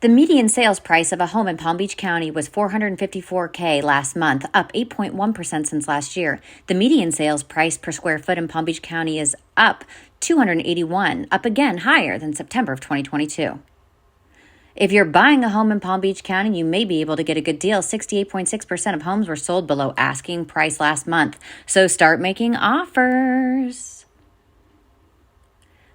The median sales price of a home in Palm Beach County was $454K last month, up 8.1% since last year. The median sales price per square foot in Palm Beach County is up $281, up again higher than September of 2022. If you're buying a home in Palm Beach County, you may be able to get a good deal. 68.6% of homes were sold below asking price last month, so start making offers.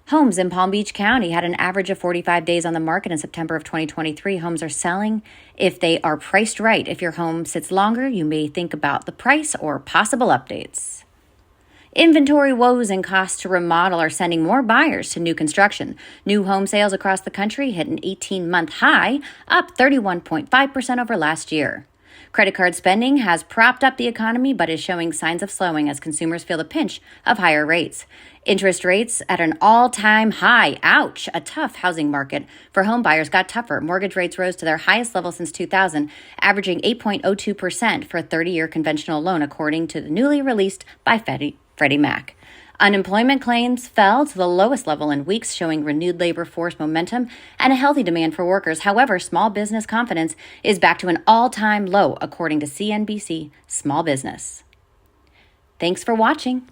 Homes in Palm Beach County had an average of 45 days on the market in September of 2023. Homes are selling if they are priced right. If your home sits longer, you may think about the price or possible updates. Inventory woes and costs to remodel are sending more buyers to new construction. New home sales across the country hit an 18-month high, up 31.5% over last year. Credit card spending has propped up the economy but is showing signs of slowing as consumers feel the pinch of higher rates. Interest rates at an all-time high. Ouch! A tough housing market for home buyers got tougher. Mortgage rates rose to their highest level since 2000, averaging 8.02% for a 30-year conventional loan, according to the newly released by Freddie Mac. Unemployment claims fell to the lowest level in weeks, showing renewed labor force momentum and a healthy demand for workers. However, small business confidence is back to an all-time low, according to CNBC Small Business. Thanks for watching.